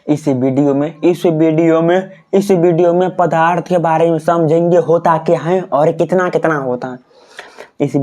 इस वीडियो में पदार्थ के बारे में समझेंगे, होता क्या है और कितना कितना होता है। इस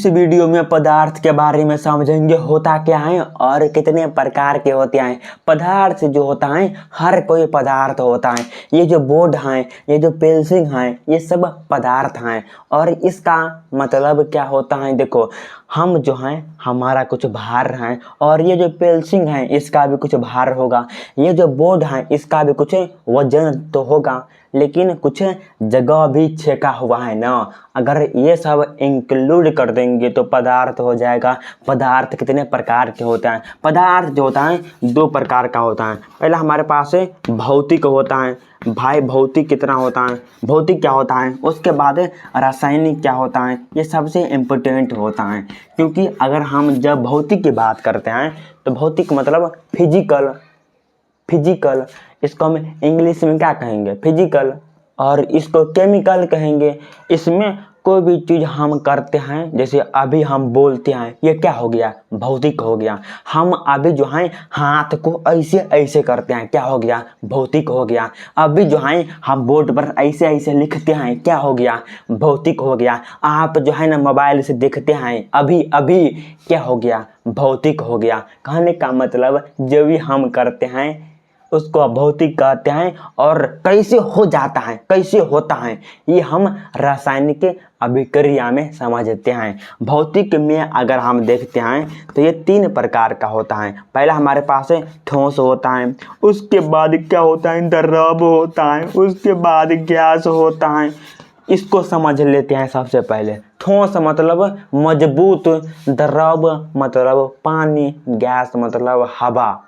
वीडियो में पदार्थ के बारे में समझेंगे, होता क्या है और कितने प्रकार के होते हैं। पदार्थ जो होता है, हर कोई पदार्थ होता है। ये जो बोर्ड हैं, ये जो पेंसिल हैं, ये सब पदार्थ हैं। और इसका मतलब क्या होता है, देखो हम जो हैं हमारा कुछ भार है, और ये जो पेंसिल है इसका भी कुछ भार होगा। ये जो बोर्ड है इसका भी कुछ वजन तो होगा, लेकिन कुछ जगह भी छेका हुआ है ना। अगर ये सब इंक्लूड कर देंगे तो पदार्थ हो जाएगा। पदार्थ कितने प्रकार के होते हैं? पदार्थ जो होता है 2 प्रकार का होता है। पहला हमारे पास है भौतिक होता है। भाई भौतिक कितना होता है, भौतिक क्या होता है, उसके बाद रासायनिक क्या होता है। ये सबसे इम्पोर्टेंट होता है, क्योंकि अगर हम जब भौतिक की बात करते हैं तो भौतिक मतलब फिजिकल, इसको हम इंग्लिश में क्या कहेंगे, फिजिकल, और इसको केमिकल कहेंगे। इसमें कोई भी चीज़ हम करते हैं, जैसे अभी हम बोलते हैं, ये क्या हो गया, भौतिक हो गया। हम अभी जो है हाथ को ऐसे ऐसे करते हैं, क्या हो गया, भौतिक हो गया। अभी जो है हम बोर्ड पर ऐसे ऐसे लिखते हैं, क्या हो गया, भौतिक हो गया। आप जो है ना मोबाइल से देखते हैं, अभी अभी क्या हो गया, भौतिक हो गया। कहने का मतलब जो भी हम करते हैं उसको भौतिक कहते हैं। और कैसे हो जाता है, कैसे होता है, ये हम रासायनिक अभिक्रिया में समझते हैं। भौतिक में अगर हम देखते हैं तो ये 3 प्रकार का होता है। पहला हमारे पास है ठोस होता है, उसके बाद क्या होता है, द्रव होता है, उसके बाद गैस होता है। इसको समझ लेते हैं सबसे पहले। ठोस मतलब मजबूत, द्रव मतलब पानी, गैस मतलब हवा,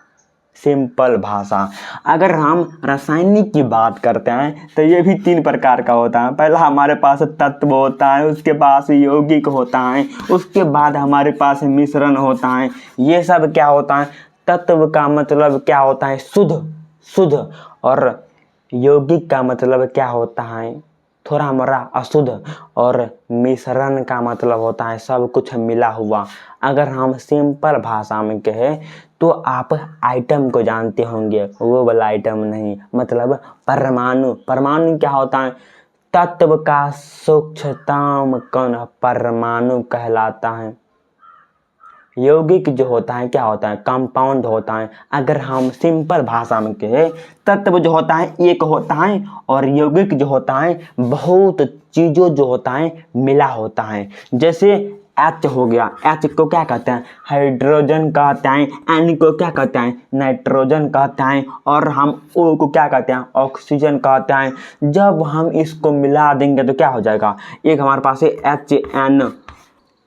सिंपल भाषा। अगर हम रासायनिक की बात करते हैं तो ये भी 3 प्रकार का होता है। पहला हमारे पास तत्व होता है, उसके पास यौगिक होता है, उसके बाद हमारे पास मिश्रण होता है। ये सब क्या होता है, तत्व का मतलब क्या होता है, शुद्ध, और यौगिक का मतलब क्या होता है, थोड़ा मोड़ा अशुद्ध, और मिश्रण का मतलब होता है सब कुछ मिला हुआ। अगर हम सिंपल भाषा में कहें तो आप आइटम को जानते होंगे, वो वाला आइटम नहीं, मतलब परमाणु क्या होता है, तत्व का सूक्ष्मतम कण परमाणु कहलाता है। यौगिक जो होता है क्या होता है, कंपाउंड होता है। अगर हम सिंपल भाषा में कहें, तत्व जो होता है एक होता है, और यौगिक जो होता है बहुत चीज़ों जो होता है मिला होता है। जैसे H हो गया, H को क्या कहते हैं, हाइड्रोजन कहते हैं। N को क्या कहते हैं, नाइट्रोजन कहते हैं। और हम O को क्या कहते हैं, ऑक्सीजन कहते हैं। जब हम इसको मिला देंगे तो क्या हो जाएगा, एक हमारे पास है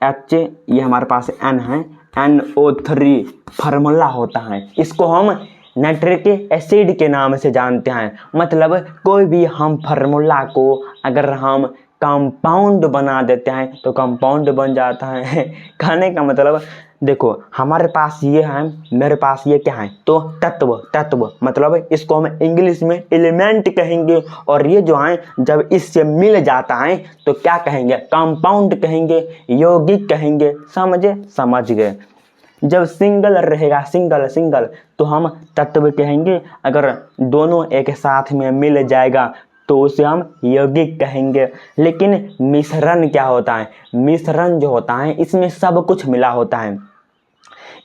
H, ये हमारे पास N है, NO3 फार्मूला होता है। इसको हम नाइट्रिक एसिड के नाम से जानते हैं। मतलब कोई भी हम फार्मूला को अगर हम कंपाउंड बना देते हैं तो कंपाउंड बन जाता है। कहने का मतलब देखो हमारे पास ये है, मेरे पास ये क्या है, तो तत्व मतलब इसको हम इंग्लिश में एलिमेंट कहेंगे। और ये जो है जब इससे मिल जाता है तो क्या कहेंगे, कंपाउंड कहेंगे, यौगिक कहेंगे। समझ गए। जब सिंगल रहेगा, सिंगल तो हम तत्व कहेंगे। अगर दोनों एक साथ में मिल जाएगा तो उसे हम यौगिक कहेंगे। लेकिन मिश्रण क्या होता है, मिश्रण जो होता है इसमें सब कुछ मिला होता है।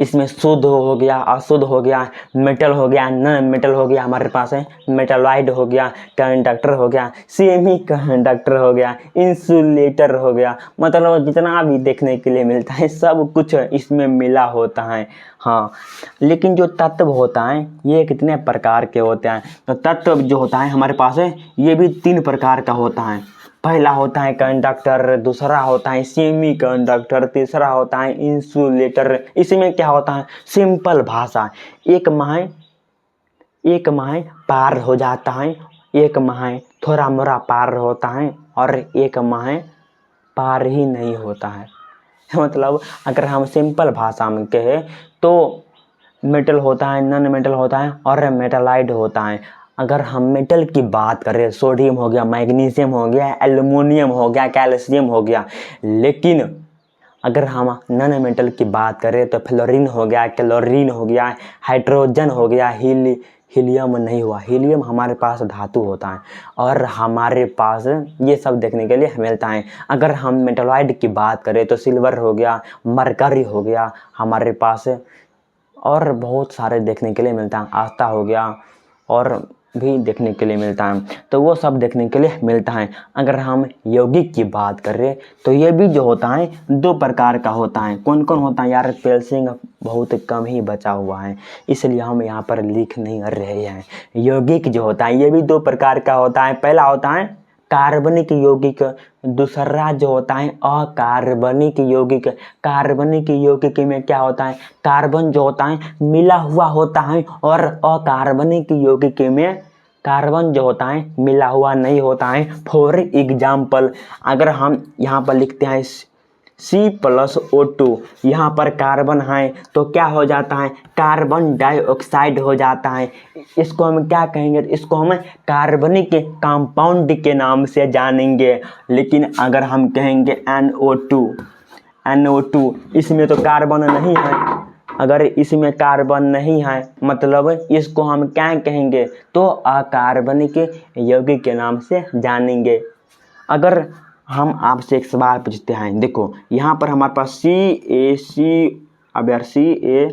इसमें शुद्ध हो गया, अशुद्ध हो गया, मेटल हो गया, नॉन मेटल हो गया, हमारे पास है मेटलॉइड हो गया, कंडक्टर हो गया, सेमी कंडक्टर हो गया, इंसुलेटर हो गया। मतलब जितना भी देखने के लिए मिलता है सब कुछ इसमें मिला होता है। हाँ, लेकिन जो तत्व होता है ये कितने प्रकार के होते हैं, तो तत्व जो होता है हमारे पास है ये भी 3 प्रकार का होता है। पहला होता है कंडक्टर, दूसरा होता है सेमी कंडक्टर, तीसरा होता है इंसुलेटर। इसमें क्या होता है, सिंपल भाषा, एक माह पार हो जाता है, एक माह थोड़ा मोड़ा पार होता है, और एक माह पार ही नहीं होता है। मतलब अगर हम सिंपल भाषा में कहें तो मेटल होता है, नॉन मेटल होता है, और मेटलाइड होता है। अगर हम मेटल की बात करें, सोडियम हो गया, मैग्नीशियम हो गया, एल्युमिनियम हो गया, कैल्शियम हो गया। लेकिन अगर हम नॉन मेटल की बात करें तो फ्लोरीन हो गया, क्लोरीन हो गया, हाइड्रोजन हो गया, हीलियम नहीं हुआ। हीलियम हमारे पास धातु होता है और हमारे पास ये सब देखने के लिए मिलता है। अगर हम मेटलॉइड की बात करें तो सिल्वर हो गया, मरकरी हो गया हमारे पास, और बहुत सारे देखने के लिए मिलता है। आस्था हो गया और भी देखने के लिए मिलता है, तो वो सब देखने के लिए मिलता है। अगर हम यौगिक की बात करें तो ये भी जो होता है 2 प्रकार का होता है। कौन कौन होता है यार? स्पेलिंग बहुत कम ही बचा हुआ है, इसलिए हम यहाँ पर लिख नहीं रहे हैं। यौगिक जो होता है ये भी 2 प्रकार का होता है। पहला होता है कार्बनिक यौगिक, दूसरा जो होता है अकार्बनिक यौगिक। कार्बनिक यौगिक में क्या होता है? कार्बन जो होता है मिला हुआ होता है, और अकार्बनिक यौगिक में कार्बन जो होता है मिला हुआ नहीं होता है। फॉर एग्जाम्पल, अगर हम यहाँ पर लिखते हैं C+O2, यहाँ पर कार्बन है तो क्या हो जाता है? कार्बन डाइऑक्साइड हो जाता है। इसको हम क्या कहेंगे? इसको हम कार्बनिक कंपाउंड के नाम से जानेंगे। लेकिन अगर हम कहेंगे NO2, इसमें तो कार्बन नहीं है। अगर इसमें कार्बन नहीं है मतलब इसको हम क्या कहेंगे? तो अकार्बनिक यौगिक के नाम से जानेंगे। अगर हम आपसे एक सवाल पूछते हैं, देखो यहाँ पर हमारे पास CaC, अब यार Ca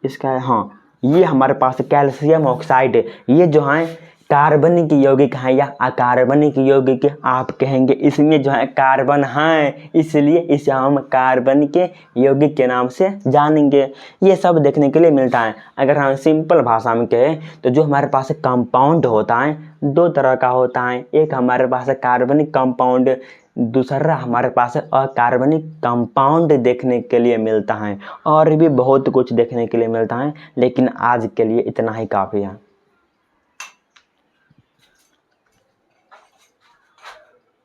इसका है, हाँ ये हमारे पास कैल्शियम ऑक्साइड है। ये जो है कार्बनिक यौगिक है या अकार्बनिक यौगिक आप कहेंगे। इसमें जो है कार्बन है, इसलिए इसे हम कार्बनिक यौगिक के नाम से जानेंगे। ये सब देखने के लिए मिलता है। अगर हम सिंपल भाषा में कहें तो जो हमारे पास कंपाउंड होता है 2 तरह का होता है। एक हमारे पास कार्बनिक कंपाउंड, दूसरा हमारे पास अकार्बनिक कंपाउंड देखने के लिए मिलता है। और भी बहुत कुछ देखने के लिए मिलता है, लेकिन आज के लिए इतना ही काफ़ी है।